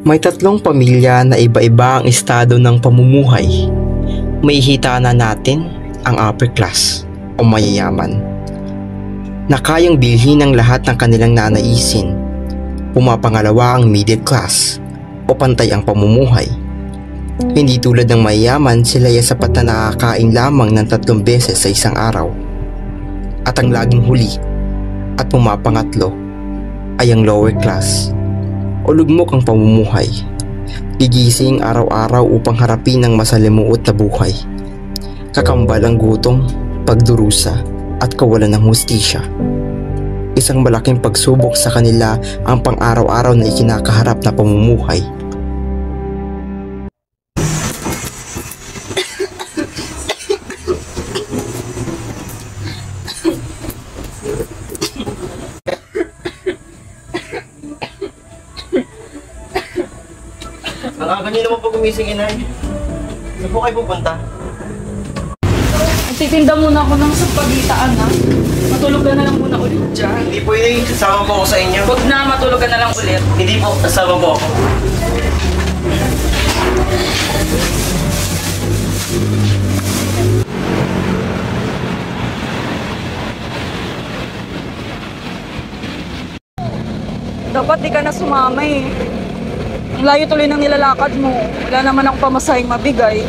May tatlong pamilya na iba-iba ang estado ng pamumuhay. May hita na natin ang upper class o mayayaman na kayang bilhin ang lahat ng kanilang nanaisin. Pumapangalawa ang middle class o pantay ang pamumuhay. Hindi tulad ng mayayaman, sila ay sapat na nakakain lamang ng 3 beses sa isang araw. At ang laging huli at pumapangatlo ay ang lower class o lugmok ang pamumuhay. Gigising araw-araw upang harapin ang masalimuot na buhay. Kakambal ang gutom, pagdurusa at kawalan ng hustisya. Isang malaking pagsubok sa kanila ang pang-araw-araw na ikinakaharap na pamumuhay. Kanina mo po gumising, inay. Saan po kayo pupunta? Titinda muna ako ng sapagitaan, ha? Matulog ka na lang muna ulit dyan. Hindi po, inay. Kasama po ako sa inyo. Huwag na, matulog ka na lang ulit. Hindi po, kasama po ako. Dapat di ka na sumama eh. Ang layo tuloy ng nilalakad mo. Wala naman akong pamasahing mabigay.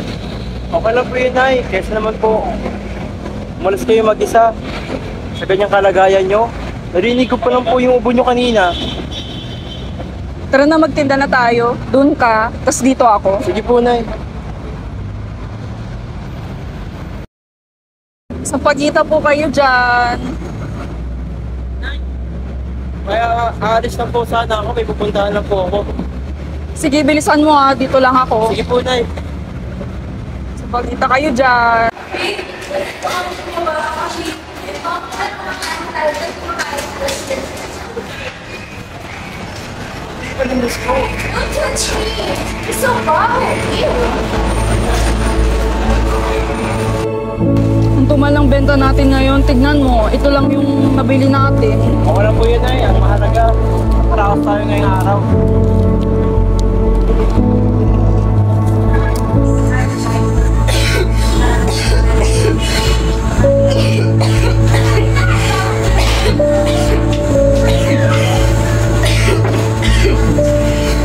Okay lang po yun, inay. Kesa naman po, umalis kayo mag-isa. Sa ganyang kalagayan nyo. Narinig ko pa lang po yung ubo nyo kanina. Tara na, magtinda na tayo. Doon ka, tas dito ako. Sige po, inay. Sapagita po kayo dyan. Kaya aalis lang po sana ako. May pupuntahan lang po ako. Sige, bilisan mo ha. Dito lang ako. Sige po, inay. Sapagita kayo dyan. Hindi pa linis ko. Don't touch me! It's so bad! Ew! Ang tumal ng benta natin ngayon, tignan mo. Ito lang yung nabili natin. Okay lang po yun, inay. Ang mahalaga, paraos tayo ngayong araw.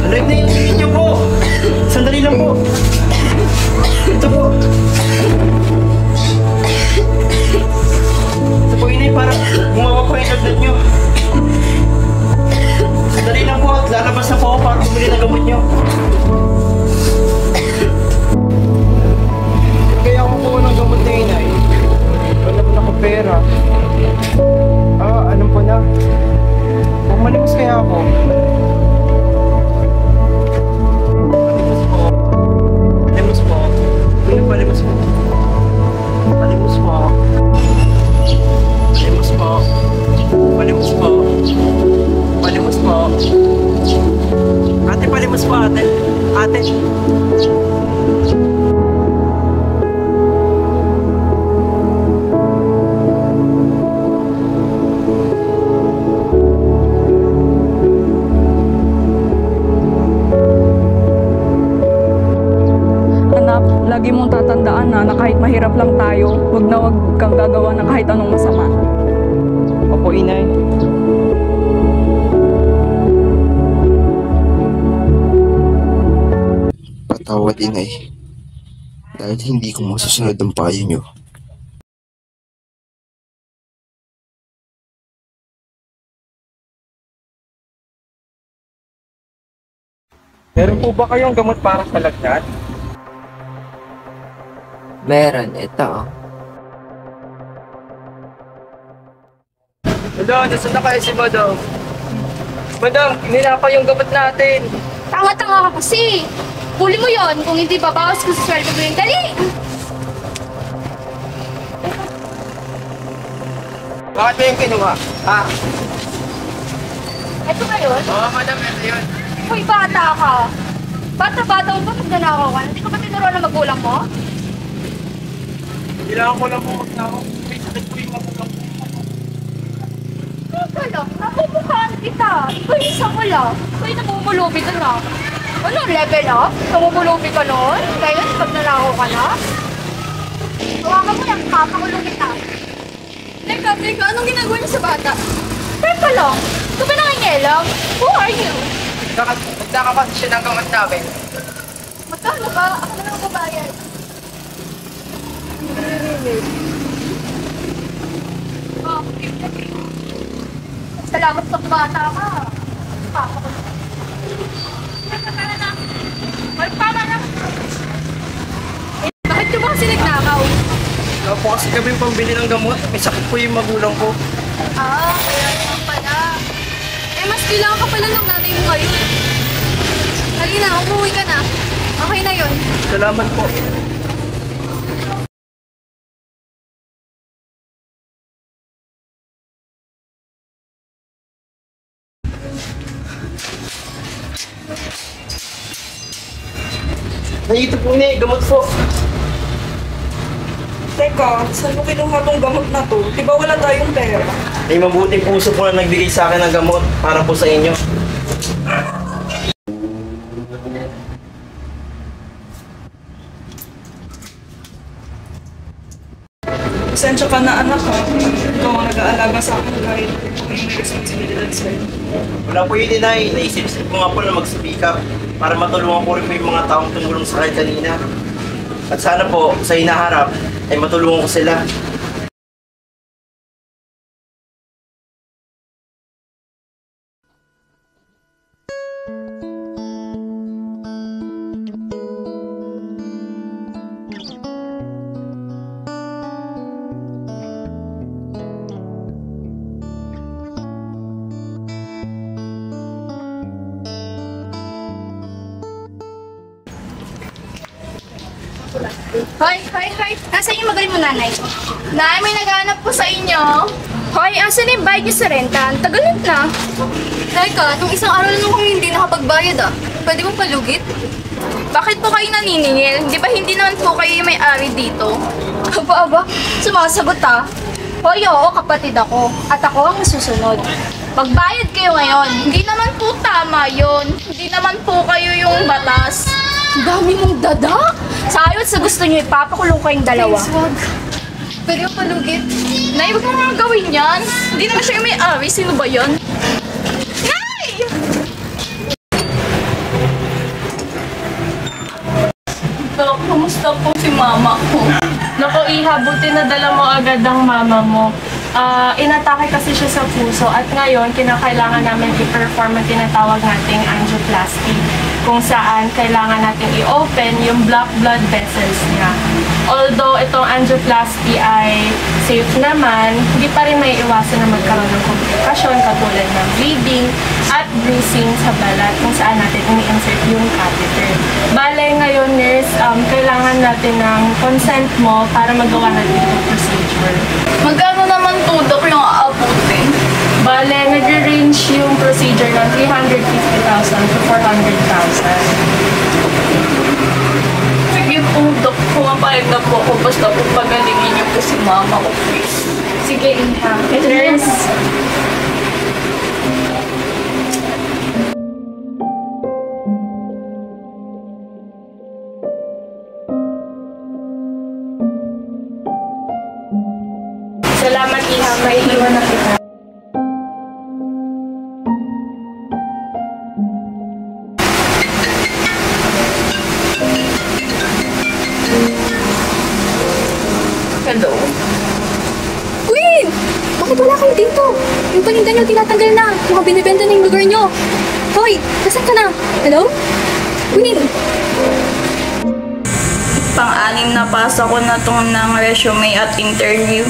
Alive na yung video po! Sandali lang po! Ito po! Ito po, inay, para gumawa po yung lagnat nyo. Sandali lang po at lalabas na po ako para bumili ng gamot nyo. Kaya ako po ng gamot na inay. Wala po na ako pera. Alam po na. Pumalimos kaya ako. Palimos po. Palimos po. Palimos po. Palimos po. Palimos po. Palimos po. Ate, palimos po, ate. Ate. Lagi mong tatandaan na kahit mahirap lang tayo, huwag na huwag kang gagawa ng kahit anong masama. Opo, inay. Patawad, inay. Dahil hindi ko masusunod ang payo nyo. Meron po ba kayong gamot para sa lagnat? Meron, ito. Madam, nasa na kayo si Madam? Madam, nilapa yung gamot natin. Tanga-tanga ka kasi! Huli mo yon kung hindi babawas ko sa sweldo mo yun. Dali! Bakit mo yung kinuha? Ha? Ito ba yun? Oo, madam, ito yun. Uy, bata ka! Bata-bata mo ba magnanakaw ka? Hindi ka ba tinuruan ng magulang mo? Kailangan ko lang po magnakaw. May sakit po yung magulang ko. Teka lang, nakubukaan kita. Ikaw yung isa mo lang. Ikaw yung namumulubi doon ah. Ano, level up? Tumubulubi ka noon? Ngayon, pag nanakaw ka na? Hawakan mo yan, papakulong kita. Teka, anong ginagawa niyo sa bata? Teka lang, ito ba nangingilam? Who are you? Nagkakabas siya ng gamot namin. Magkano ba? Ako na lang babayad. Oh, salamat sa bata ka. Papakulong. Tama na. Bakit ka ba kasi nagnakaw? Wala po kasi kami pambili ng gamot. May sakit po yung magulang ko. Kaya naman pala. Mas kailangan ka pala ng nanay mo ngayon. Halina, umuwi ka na. Okay na yun. Salamat po. Nandito po niya, gamot po. Teka, saan mo kinuha tong gamot na to? Di ba wala tayong pera? May mabuting puso po na nagbigay sa akin ng gamot para po sa inyo. Pasensya ka na anak ha. Ikaw ang nag-aalaga sa akin kahit ako yung may responsibilidad sa'yo. Wala po yun, Inay. Naisip-isip ko nga po na mag-speak up para matulungan ko rin po yung mga taong tumulong sa akin kanina. At sana po, sa hinaharap, ay matulungan ko sila. Hoy! Nasaan yung magaling mo nanay? Nay, may naghahanap po sa inyo. Hoy, asan yung bayad niyo sa renta? Tagalog na. Teka, nung isang araw nung kami hindi nakapagbayad Pwede mo palugit? Bakit po kayo naniningil? Di ba hindi naman po kayo yung may-ari dito? Aba, sumasagot Hoy, oo, kapatid ako. At ako ang susunod. Magbayad kayo ngayon. Hindi naman po tama yon. Hindi naman po kayo yung batas. Ang dami mong dada. Sa ayot sa gusto niyo, ipapakulong kayong dalawa. Please, wag. Pwede mo palugit? Nay, wag mo nga gawin yan. Hindi naman siya yung may-ari. Sino ba yan? Nay! Dok, kumusta po si mama ko? Naku, Iha, buti na dala mo agad ang mama mo. Inatake kasi siya sa puso at ngayon kinakailangan namin i-perform ang tinatawag nating angioplasty kung saan kailangan natin i-open yung black blood vessels niya. Although itong angioplasty ay safe naman, hindi pa rin may iwasan na magkaroon ng komplikasyon katulad ng bleeding at bruising sa balat kung saan natin ini-insert yung catheter. Bale, ngayon nurse, kailangan natin ng consent mo para magawa natin yung procedure. Magkano naman tudok yung aabutin? Bale, nag-range yung procedure ng 350,000 to 400,000. Sige po, Dok. Pumapayag na po ako. Basta po pagalingin niyo po si mama ko, please. Sige, Iha. Nurse. Salamat, Iha. Maiiwan na kita. Hello? Queen! Bakit wala kayo dito? Yung paninda niyo tinatanggal na. Mga binibenta na yung lugar niyo. Hoy! Nasaan ka na? Hello? Queen! Pang-anim na pasa ko na itong ng resume at interview.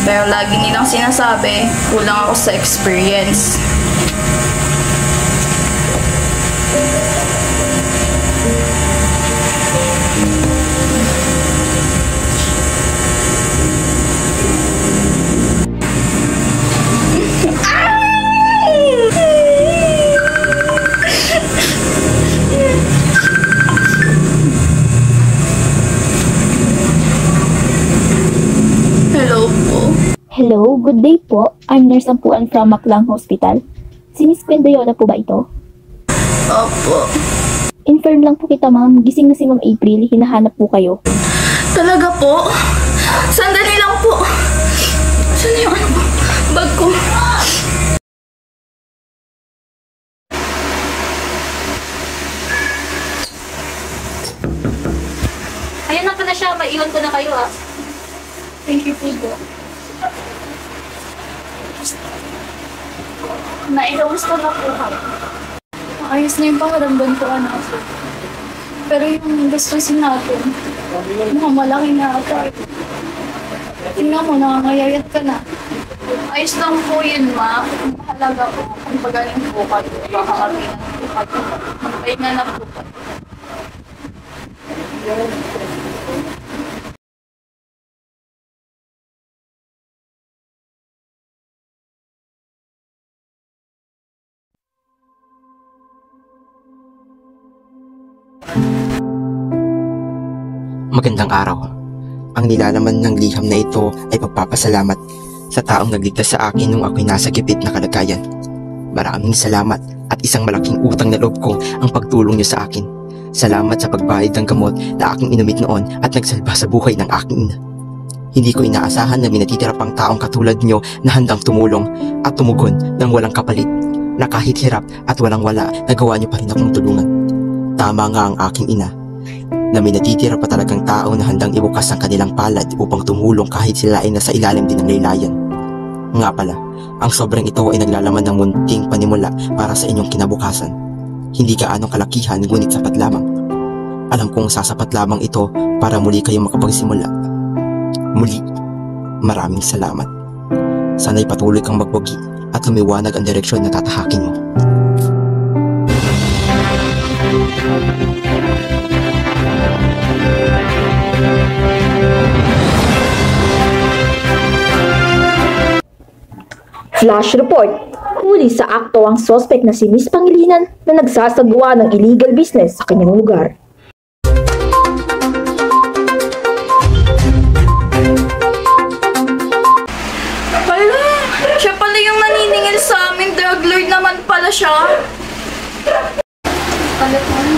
Pero lagi nilang sinasabi, kulang ako sa experience. Hello po. Hello, good day po. I'm Nurse Ampuan from Maklang Hospital. Si Miss Quindayona po ba ito? Opo. Inform lang po kita, ma'am. Gising na si Ma'am April. Hinahanap po kayo. Talaga po? Sandali lang po. Saan yung ano? Bag ko. Ayun na pala siya. Maiwan ko na kayo ah. Thank you po. Nailawas ko na po kami. Ayos na yung pakiramdam ko, anak. Pero yung gastusin natin, mukhang malaki na ata. Tingnan mo, nakangayayat ka na. Ayos lang po yun, ma. Mahalaga po kung pagaling po kayo. Baka kami na po kayo. Magpahinga na po kayo. Magandang araw. Ang nilalaman ng liham na ito ay pagpapasalamat sa taong nagligtas sa akin nung ako'y nasa gipit na kalagayan. Maraming salamat at isang malaking utang na loob ko ang pagtulong niyo sa akin. Salamat sa pagbayad ng gamot na aking inumit noon at nagsalba sa buhay ng aking ina. Hindi ko inaasahan na may natitira pang taong katulad niyo na handang tumulong at tumugon ng walang kapalit, na kahit hirap at walang-wala nagawa niyo pa rin akong tulungan. Tama nga ang aking ina na may natitira pa talagang tao na handang ibukas ang kanilang palad upang tumulong kahit sila ay nasa ilalim din ng laylayan. Nga pala, ang sobrang ito ay naglalaman ng munting panimula para sa inyong kinabukasan. Hindi gaanong kalakihan ngunit sapat lamang. Alam kong sasapat lamang ito para muli kayong makapagsimula. Muli, maraming salamat. Sana'y patuloy kang magwagi at lumiwanag ang direksyon na tatahakin mo. Flash report. Huli sa akto ang sospek na si Miss Pangilinan na nagsasagawa ng illegal business sa kanyang lugar. Hala, siya pala yung naniningil sa amin. Drug lord naman pala siya. Alam mo,